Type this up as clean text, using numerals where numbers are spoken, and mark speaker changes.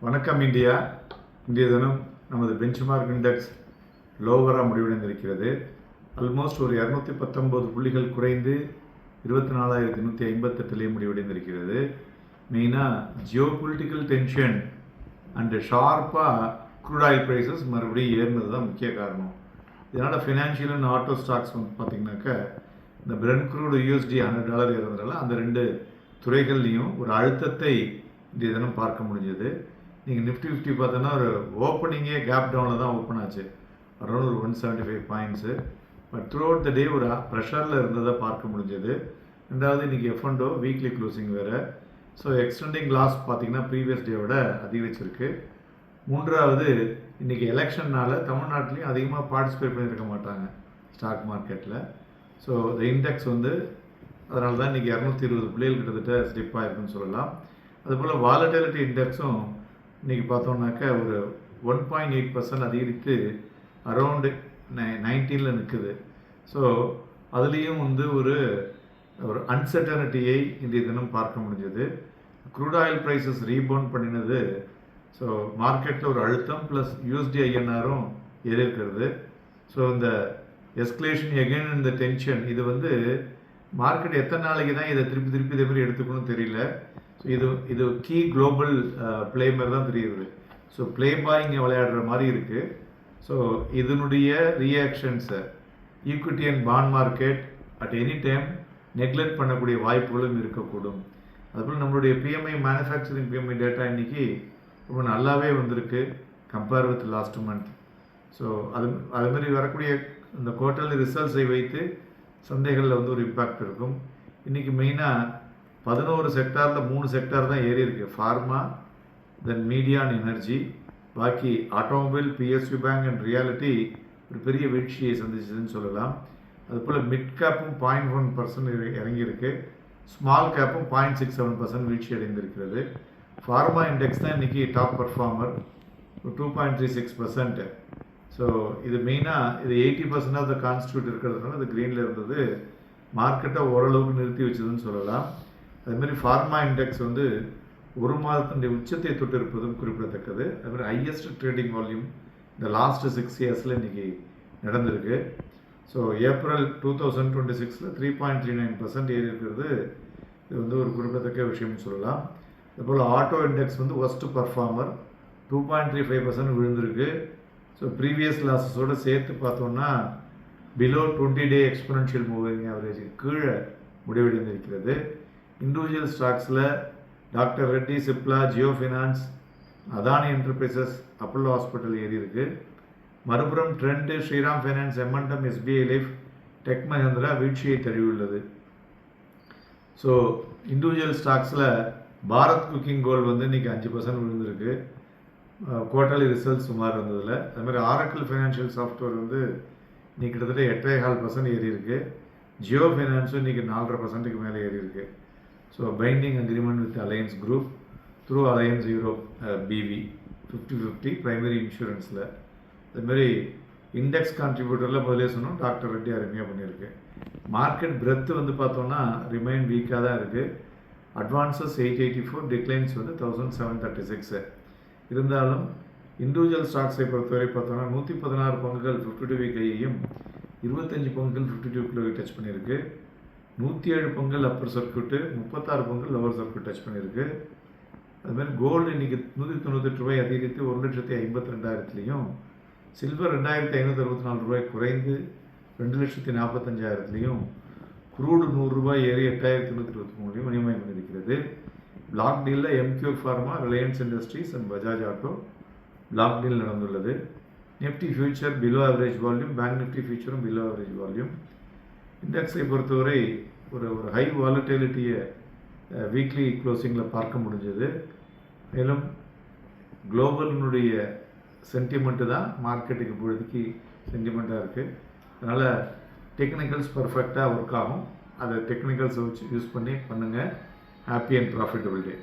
Speaker 1: வணக்கம் இந்தியா. இன்றைய தினம் நமது பெஞ்ச்மார்க் இண்டெக்ஸ் லோவராக முடிவடைந்திருக்கிறது. ஆல்மோஸ்ட் ஒரு 219 புள்ளிகள் குறைந்து 24,158 முடிவடைந்திருக்கிறது. மெயினாக ஜியோ பொலிட்டிக்கல் டென்ஷன் அண்டு ஷார்ப்பாக க்ரூட் ஆயில் ப்ரைஸஸ் மறுபடியும் ஏறினது தான் முக்கிய காரணம். இதனால் ஃபினான்ஷியல் அண்ட் ஆட்டோ ஸ்டாக்ஸ் வந்து பார்த்திங்கனாக்கா இந்த பிரெண்ட் க்ரூடு USD $100 ஏறதுனால அந்த ரெண்டு துறைகள்லையும் ஒரு அழுத்தத்தை இன்றைய தினம் பார்க்க முடிஞ்சது. நீங்கள் நிஃப்டி 50 பார்த்தோன்னா ஒரு ஓப்பனிங்கே கேப் டவுனில் தான் ஓப்பன் ஆச்சு, அரௌண்ட் ஒரு 175 points. But throughout the day ஒரு ப்ரெஷரில் இருந்ததை பார்க்க முடிஞ்சது. ரெண்டாவது இன்றைக்கி F&O வீக்லி க்ளோசிங் வேறு. ஸோ எக்ஸ்டெண்டிங் லாஸ் பார்த்திங்கன்னா ப்ரீவியஸ் டேவோட அதிகரிச்சிருக்கு. மூன்றாவது இன்றைக்கி எலெக்ஷன்னால் தமிழ்நாட்டிலையும் அதிகமாக பார்ட்டிசிபேட் பண்ணியிருக்க மாட்டாங்க ஸ்டாக் மார்க்கெட்டில். ஸோ இந்த இண்டெக்ஸ் வந்து அதனால தான் இன்றைக்கி 220 புள்ளிகள் கிட்டத்தட்ட ஸ்டிப் ஆகிருக்குன்னு சொல்லலாம். அதுபோல் வாலட்டிலிட்டி இண்டெக்ஸும் இன்றைக்கி பார்த்தோம்னாக்கா ஒரு 1.8% அதிகரித்து அரௌண்டு 19 நிற்குது. ஸோ அதுலேயும் வந்து ஒரு அன்சர்டனிட்டியை இன்றைய தினம் பார்க்க முடிஞ்சது. க்ரூட் ஆயில் ப்ரைஸஸ் ரீபவுண்ட் பண்ணினது. ஸோ மார்க்கெட்டில் ஒரு அழுத்தம் ப்ளஸ் USD INRம் ஏறி இருக்கிறது. ஸோ இந்த எஸ்கலேஷன் எகெயின் இந்த டென்ஷன் இது வந்து மார்க்கெட் எத்தனை நாளைக்கு தான் இதை திருப்பி இதே மாதிரி எடுத்துக்கணும்னு தெரியல. ஸோ இது கீ குளோபல் ப்ளே மாதிரி தான் தெரியுது. ஸோ ப்ளே பாய் இங்கே விளையாடுற மாதிரி இருக்குது. ஸோ இதனுடைய ரியாக்ஷன்ஸை equity and bond market at any time neglect பண்ணக்கூடிய வாய்ப்புகளும் இருக்கக்கூடும். அதுபோல் நம்மளுடைய PMI மேனுஃபேக்சரிங் PMI டேட்டா இன்றைக்கி ரொம்ப நல்லாவே வந்திருக்கு compare with last month. So அதுமாரி வரக்கூடிய இந்த குவார்ட்டர்லி ரிசல்ட்ஸை வைத்து சந்தைகளில் வந்து ஒரு இம்பேக்ட் இருக்கும். இன்றைக்கி மெயினாக 11 செக்டாரில் 3 செக்டார் தான் ஏறி இருக்குது. Pharma, then media and energy. பாக்கி automobile, PSU bank and realty ஒரு பெரிய வீழ்ச்சியை சந்திச்சதுன்னு சொல்லலாம். அதுபோல் மிட் கேப்பும் 0.1% இறங்கியிருக்கு. ஸ்மால் கேப்பும் 0.67% வீழ்ச்சி அடைந்திருக்கிறது. ஃபார்மா இண்டெக்ஸ் தான் இன்றைக்கி டாப் பர்ஃபார்மர் 2.36%. ஸோ இது மெயினாக இது 80% ஆஃப் த கான்ஸ்டியூட் இருக்கிறதுனால அது க்ரீனில் இருந்தது, மார்க்கெட்டை ஓரளவுக்கு நிறுத்தி வச்சதுன்னு சொல்லலாம். அதுமாதிரி ஃபார்மா இண்டெக்ஸ் வந்து ஒரு மாதத்தினுடைய உச்சத்தை தொட்டு இருப்பதும் குறிப்பிடத்தக்கது. அதுமாதிரி ஹையஸ்ட் ட்ரேடிங் வால்யூம் இந்த லாஸ்ட் 6 இயர்ஸில் இன்றைக்கி நடந்திருக்கு. ஸோ ஏப்ரல் 2026 3.39% ஏறி இருக்கிறது. இது வந்து ஒரு குறிப்பிடத்தக்க விஷயம்னு சொல்லலாம். அதுபோல் ஆட்டோ இண்டெக்ஸ் வந்து ஒஸ்ட் பர்ஃபார்மர் 2.35% விழுந்திருக்கு. ஸோ ப்ரீவியஸ் லாஸஸோடு சேர்த்து பார்த்தோன்னா below 20-day exponential moving average கீழே முடிவடைந்திருக்கிறது. இண்டிவிஜுவல் ஸ்டாக்ஸில் doctor Reddy, Cipla, Jio finance, Adani enterprises, Apollo hospital ஏறி இருக்குது. மறுபுறம் Trent, Shriram finance, M&M, SBI life, tech Mahindra வீழ்ச்சியை தழுவியுள்ளது. ஸோ இண்டிவிஜுவல் ஸ்டாக்ஸில் பாரத் குக்கிங் கோல்டு வந்து இன்றைக்கி 5% விழுந்திருக்கு குவார்ட்டர்லி ரிசல்ட்ஸ் சுமார் வந்ததில். அதுமாதிரி ஆரக்கிள் ஃபைனான்ஷியல் சாஃப்ட்வேர் வந்து இன்றைக்கி கிட்டத்தட்ட 8.25% ஏறி இருக்குது. ஜியோ ஃபைனான்ஸும் இன்றைக்கி 4.5%க்கு மேலே ஏறி இருக்குது. So binding agreement with Allianz group through Allianz Europe BV 50-50 primary இன்சூரன்ஸில். அதுமாரி இண்டெக்ஸ் கான்ட்ரிபியூட்டரில் முதலே சொன்னோம், டாக்டர் ரெட்டி அருமையாக பண்ணியிருக்கு. மார்க்கெட் பிரெத்து வந்து பார்த்தோன்னா ரிமைன் வீக்காக தான் இருக்குது. அட்வான்சஸ் 884, டிக்ளைன்ஸ் வந்து 1736. இருந்தாலும் இண்டிவிஜுவல் ஸ்டாக்ஸை பொறுத்தவரை பார்த்தோன்னா 116 பங்குகள் 52 வீக் ஹையையும் 25 பங்குகள் 52 கிலோ டச் பண்ணியிருக்கு. 107 பங்குகள் அப்பர் சர்க்யூட்டு, 36 பங்குகள் லோவர் சர்க்யூட் டச் பண்ணியிருக்கு. அதுமாதிரி கோல்டு இன்றைக்கி 198 ரூபாய் அதிகரித்து 1,52,000லையும், சில்வர் 2,564 ரூபாய் குறைந்து 2,45,000லையும், குரூடு 100 ரூபாய் ஏறி 8,823 வினிமயம் பண்ணியிருக்கிறது. பிளாக் டீலில் MQ pharma, Reliance industries and Bajaj auto block deal நடந்துள்ளது. Nifty future below average volume, bank Nifty ஃபியூச்சரும் பிலோ ஆவரேஜ் வால்யூம். இண்டெக்ஸை பொறுத்தவரை ஒரு ஹை வாலட்டிலிட்டியை வீக்லி க்ளோசிங்கில் பார்க்க முடிஞ்சது. மேலும் குளோபலினுடைய சென்டிமெண்ட்டு தான் மார்க்கெட்டுக்கு இப்பொழுதுக்கு சென்டிமெண்ட்டாக இருக்குது. அதனால் டெக்னிக்கல்ஸ் பர்ஃபெக்டாக ஒர்க் ஆகும். அதை டெக்னிக்கல்ஸை வச்சு யூஸ் பண்ணி பண்ணுங்கள். Happy and profitable day.